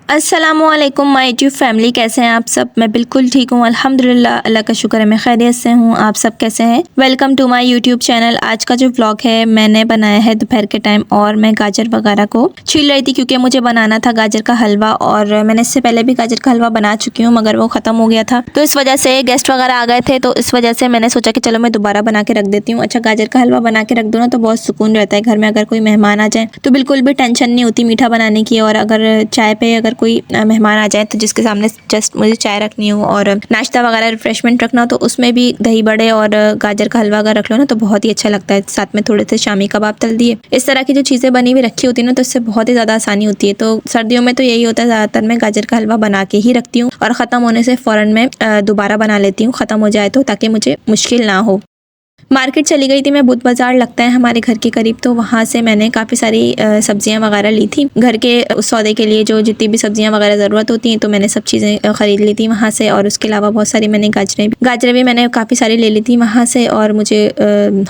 अस्सलामुअलैकुम my YouTube family, कैसे हैं आप सब। मैं बिल्कुल ठीक हूँ अल्हम्दुलिल्लाह, अल्लाह का शुक्र है मैं खैरियत से हूँ। आप सब कैसे हैं? Welcome to my YouTube channel. आज का जो व्लॉग है मैंने बनाया है दोपहर के टाइम और मैं गाजर वगैरह को छील रही थी क्योंकि मुझे बनाना था गाजर का हलवा और मैंने इससे पहले भी गाजर का हलवा बना चुकी हूँ मगर वो ख़त्म हो गया था, तो इस वजह से गेस्ट वगैरह आ गए थे, तो इस वजह से मैंने सोचा कि चलो मैं दोबारा बना के रख देती हूँ। अच्छा, गाजर का हलवा बना के रख दो ना तो बहुत सुकून रहता है घर में। अगर कोई मेहमान आ जाए तो बिल्कुल भी टेंशन नहीं होती मीठा बनाने की, और अगर चाय पे अगर कोई मेहमान आ जाए तो जिसके सामने जस्ट मुझे चाय रखनी हो और नाश्ता वगैरह रिफ्रेशमेंट रखना हो तो उसमें भी दही बड़े और गाजर का हलवा अगर रख लो ना तो बहुत ही अच्छा लगता है। साथ में थोड़े से शामी कबाब तल दिए, इस तरह की जो चीज़ें बनी हुई रखी होती है ना तो इससे बहुत ही ज़्यादा आसानी होती है। तो सर्दियों में तो यही होता है, ज़्यादातर मैं गाजर का हलवा बना के ही रखती हूँ और ख़त्म होने से फ़ौरन मैं दोबारा बना लेती हूँ, ख़त्म हो जाए तो, ताकि मुझे मुश्किल ना हो। मार्केट चली गई थी मैं, बुध बाज़ार लगता है हमारे घर के करीब, तो वहाँ से मैंने काफ़ी सारी सब्जियाँ वगैरह ली थी घर के उस सौदे के लिए, जो जितनी भी सब्जियाँ वगैरह ज़रूरत होती हैं तो मैंने सब चीज़ें ख़रीद ली थी वहाँ से। और उसके अलावा बहुत सारी मैंने गाजरें भी मैंने काफ़ी सारी ले ली थी वहाँ से, और मुझे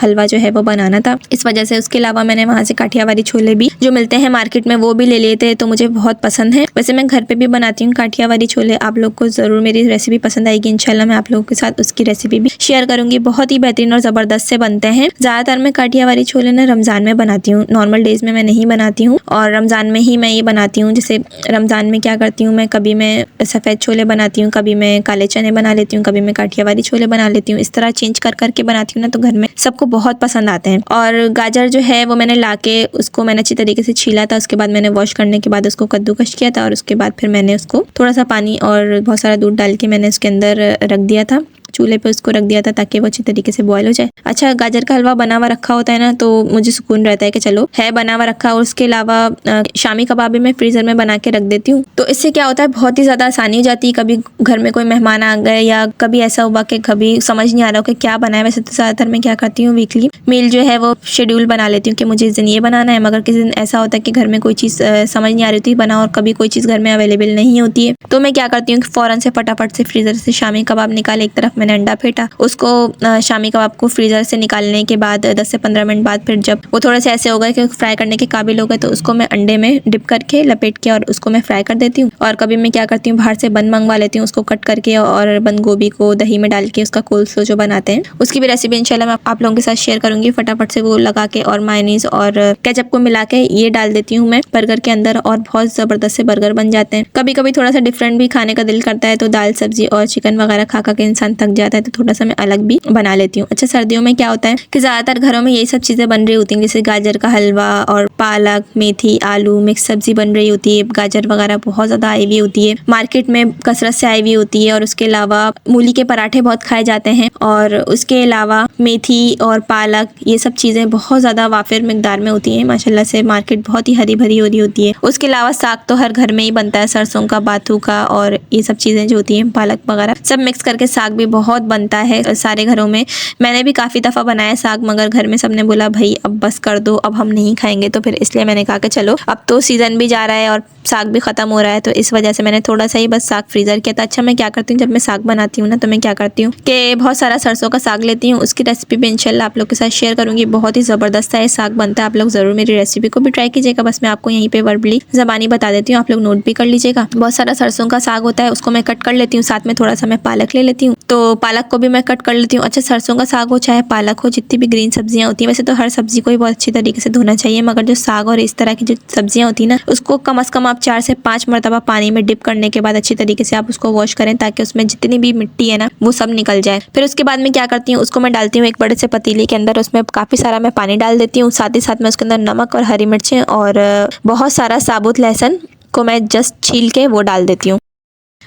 हलवा जो है वो बनाना था इस वजह से। उसके अलावा मैंने वहाँ से काठियावाड़ी छोले भी जो मिलते हैं मार्केट में वो भी ले लिए थे, तो मुझे बहुत पसंद है। वैसे मैं घर पर भी बनाती हूँ काठियावाड़ी छोले, आप लोग को ज़रूर मेरी रेसिपी पसंद आएगी इंशाल्लाह। मैं आप लोगों के साथ उसकी रेसिपी भी शेयर करूँगी, बहुत ही बेहतरीन और ज़बरदस्त से बनते हैं। ज़्यादातर मैं काठियावाड़ी छोले ना रमज़ान में बनाती हूँ, नॉर्मल डेज में मैं नहीं बनाती हूँ और रमज़ान में ही मैं ये बनाती हूँ। जैसे रमज़ान में क्या करती हूँ मैं, कभी मैं सफ़ेद छोले बनाती हूँ, कभी मैं काले चने बना लेती हूँ, कभी मैं काठियावाड़ी छोले बना लेती हूँ। इस तरह चेंज कर करके बनाती हूँ ना तो घर में सबको बहुत पसंद आते हैं। और गाजर जो है वो मैंने ला के उसको मैंने अच्छी तरीके से छीला था, उसके बाद मैंने वॉश करने के बाद उसको कद्दूकश किया था और उसके बाद फिर मैंने उसको थोड़ा सा पानी और बहुत सारा दूध डाल के मैंने उसके अंदर रख दिया था, चूल्हे पे उसको रख दिया था ताकि वो अच्छी तरीके से बॉयल हो जाए। अच्छा, गाजर का हलवा बना हुआ रखा होता है ना तो मुझे सुकून रहता है कि चलो है बना हुआ रखा। और उसके अलावा शामी कबाब भी मैं फ्रीज़र में बना के रख देती हूँ, तो इससे क्या होता है बहुत ही ज़्यादा आसानी हो जाती है। कभी घर में कोई मेहमान आ गए या कभी ऐसा हुआ कि कभी समझ नहीं आ रहा हो कि क्या बनाए। वैसे तो ज़्यादातर मैं क्या करती हूँ, वीकली मील जो है वो शेड्यूल बना लेती हूँ कि मुझे इस दिन ये बनाना है। मगर किसी दिन ऐसा होता है कि घर में कोई चीज़ समझ नहीं आ रही होती बना, और कभी कोई चीज़ घर में अवेलेबल नहीं होती है, तो मैं क्या करती हूँ फ़ौरन से फटाफट से फ्रीज़र से शामी कबाब निकाले, एक तरफ मैंने अंडा फेंटा, उसको शामी कबाब को फ्रीज़र से निकालने के बाद 10 से 15 मिनट बाद फिर जब वो थोड़ा सा ऐसे हो गए कि फ्राई करने के काबिल हो गए तो उसको मैं अंडे में डिप करके लपेट के और उसको मैं फ्राई कर देती हूँ। और कभी मैं क्या करती हूँ बाहर से बंद मंगवा लेती हूँ, उसको कट करके और बंद गोभी को दही में डाल के उसका कोल्स्लो जो बनाते हैं उसकी भी रेसिपी इंशाल्लाह मैं आप लोगों के साथ शेयर करूँगी। फटाफट से वो लगा के और मायोनीज़ और केचप को मिला के ये डाल देती हूँ मैं बर्गर के अंदर, और बहुत ज़बरदस्त से बर्गर बन जाते हैं। कभी कभी थोड़ा सा डिफरेंट भी खाने का दिल करता है तो दाल सब्जी और चिकन वगैरह खा के इंसान थक जाता है, तो थोड़ा सा मैं अलग भी बना लेती हूँ। अच्छा, सर्दियों में क्या होता है कि ज़्यादातर घरों में यही सब चीज़ें बन रही होती हैं, जैसे गाजर का हलवा और पालक मेथी आलू मिक्स सब्जी बन रही होती है। गाजर वगैरह बहुत ज़्यादा आई हुई होती है, मार्केट में कसरत से आई हुई होती है। और उसके अलावा मूली के पराठे बहुत खाए जाते हैं, और उसके अलावा मेथी और पालक ये सब चीज़ें बहुत ज़्यादा वाफिर मिकदार में होती हैं माशाल्लाह से। मार्केट बहुत ही हरी भरी हो रही होती है। उसके अलावा साग तो हर घर में ही बनता है, सरसों का बाथू का और ये सब चीज़ें जो होती हैं पालक वगैरह सब मिक्स करके साग भी बहुत बनता है सारे घरों में। मैंने भी काफ़ी दफ़ा बनाया साग, मगर घर में सबने बोला भाई अब बस कर दो, अब हम नहीं खाएंगे, तो फिर इसलिए मैंने कहा कि चलो अब तो सीज़न भी जा रहा है और साग भी ख़त्म हो रहा है, तो इस वजह से मैंने थोड़ा सा ही बस साग फ्रीज़र किया था। अच्छा, मैं क्या करती हूँ जब मैं साग बनाती हूँ ना तो मैं क्या करती हूँ कि बहुत सारा सरसों का साग लेती हूँ, उसकी रेसिपी भी इंशाल्लाह आप लोग के साथ शेयर करूँगी। बहुत ही ज़बरदस्त सा ये साग बनता है, आप लोग ज़रूर मेरी रेसिपी को भी ट्राई कीजिएगा। बस मैं आपको यहीं पर वर्बली ज़बानी बता देती हूँ, आप लोग नोट भी कर लीजिएगा। बहुत सारा सरसों का साग होता है, उसको मैं कट कर लेती हूँ, साथ में थोड़ा सा मैं पालक ले लेती हूँ, तो पालक को भी मैं कट कर लेती हूँ। अच्छा, सरसों का साग हो चाहे पालक हो, जितनी भी ग्रीन सब्जियां होती हैं, वैसे तो हर सब्जी को ही बहुत अच्छी तरीके से धोना चाहिए, मगर जो साग और इस तरह की जो सब्जियां होती हैं ना उसको कम से कम आप 4 से 5 मरतबा पानी में डिप करने के बाद अच्छी तरीके से आप उसको वॉश करें ताकि उसमें जितनी भी मिट्टी है ना वो सब निकल जाए। फिर उसके बाद में क्या करती हूँ, उसको मैं डालती हूँ एक बड़े से पतीले के अंदर, उसमें काफ़ी सारा मैं पानी डाल देती हूँ, साथ ही साथ में उसके अंदर नमक और हरी मिर्चें और बहुत सारा साबुत लहसुन को मैं जस्ट छील के वो डाल देती हूँ।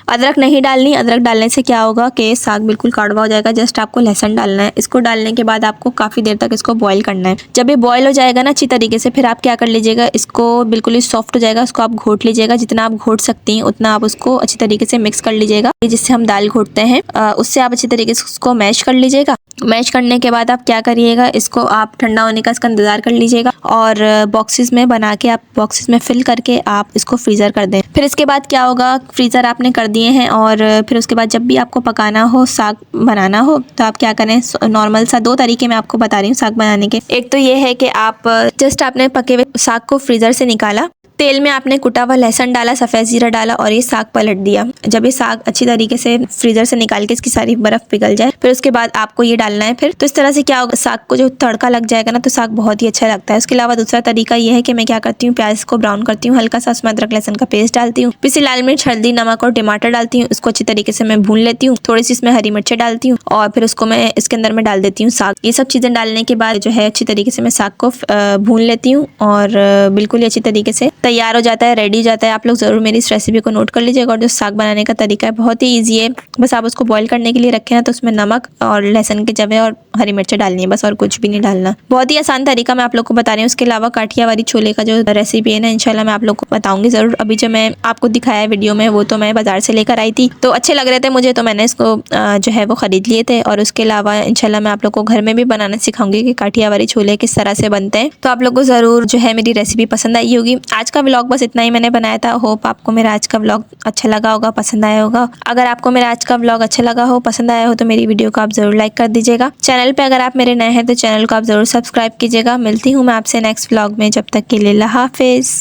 अदरक नहीं डालनी, अदरक डालने से क्या होगा कि साग बिल्कुल कड़वा हो जाएगा। जस्ट आपको लहसुन डालना है। इसको डालने के बाद आपको काफ़ी देर तक इसको बॉईल करना है। जब ये बॉईल हो जाएगा ना अच्छी तरीके से, फिर आप क्या कर लीजिएगा, इसको बिल्कुल ही सॉफ्ट हो जाएगा, उसको आप घोट लीजिएगा। जितना आप घोट सकती हैं उतना आप उसको अच्छी तरीके से मिक्स कर लीजिएगा, जिससे हम दाल घोटते हैं उससे आप अच्छी तरीके से उसको मैश कर लीजिएगा। मैश करने के बाद आप क्या करिएगा, इसको आप ठंडा होने का इसका इंतज़ार कर लीजिएगा और बॉक्सेस में बना के आप बॉक्सेस में फिल करके आप इसको फ्रीज़र कर दें। फिर इसके बाद क्या होगा, फ्रीज़र आपने कर दिए हैं और फिर उसके बाद जब भी आपको पकाना हो, साग बनाना हो, तो आप क्या करें, नॉर्मल सा 2 तरीके मैं आपको बता रही हूँ साग बनाने के। एक तो ये है कि आप जस्ट आपने पके हुए साग को फ्रीज़र से निकाला, तेल में आपने कुटा हुआ लहसुन डाला, सफ़ेद जीरा डाला और ये साग पलट दिया। जब ये साग अच्छी तरीके से फ्रीजर से निकाल के इसकी सारी बर्फ पिघल जाए, फिर उसके बाद आपको ये डालना है। फिर तो इस तरह से क्या होगा, साग को जो तड़का लग जाएगा ना, तो साग बहुत ही अच्छा लगता है। उसके अलावा दूसरा तरीका ये है कि मैं क्या करती हूँ, प्याज को ब्राउन करती हूँ, हल्का सा उसमें अदरक लहसुन का पेस्ट डालती हूँ, पिसी लाल मिर्च, हल्दी, नमक और टमाटर डालती हूँ। उसको अच्छी तरीके से मैं भून लेती हूँ। थोड़ी सी इसमें हरी मिर्चें डालती हूँ और फिर उसको मैं इसके अंदर में डाल देती हूँ साग। ये सब चीज़ें डालने के बाद जो है अच्छी तरीके से मैं साग को भून लेती हूँ और बिल्कुल ही अच्छी तरीके से तैयार हो जाता है, रेडी हो जाता है। आप लोग ज़रूर मेरी इस रेसिपी को नोट कर लीजिएगा। और जो साग बनाने का तरीका है बहुत ही ईजी है। बस आप उसको बॉईल करने के लिए रखें ना, तो उसमें नमक और लहसुन के जवे और हरी मिर्चें डालनी है, बस और कुछ भी नहीं डालना। बहुत ही आसान तरीका मैं आप लोग को बता रही हूँ। उसके अलावा काठियावाड़ी छोले का जो रेसिपी है ना, इंशाल्लाह मैं आप लोग को बताऊंगी ज़रूर। अभी जो मैं आपको दिखाया है वीडियो में, वो तो मैं बाजार से लेकर आई थी, तो अच्छे लग रहे थे मुझे, तो मैंने इसको जो है वो ख़रीद लिए थे। और उसके अलावा इंशाल्लाह मैं आप लोग को घर में भी बनाना सिखाऊंगी कि काठियावाड़ी छोले किस तरह से बनते हैं। तो आप लोग को ज़रूर जो है मेरी रेसिपी पसंद आई होगी। आज का व्लॉग बस इतना ही मैंने बनाया था। होप आपको मेरा आज का व्लॉग अच्छा लगा होगा, पसंद आया होगा। अगर आपको मेरा आज का व्लॉग अच्छा लगा हो, पसंद आया हो, तो मेरी वीडियो को आप ज़रूर लाइक कर दीजिएगा। चैनल पे अगर आप मेरे नए हैं तो चैनल को आप ज़रूर सब्सक्राइब कीजिएगा। मिलती हूँ मैं आपसे नेक्स्ट व्लॉग में, जब तक के लिए अल्लाह हाफिज़।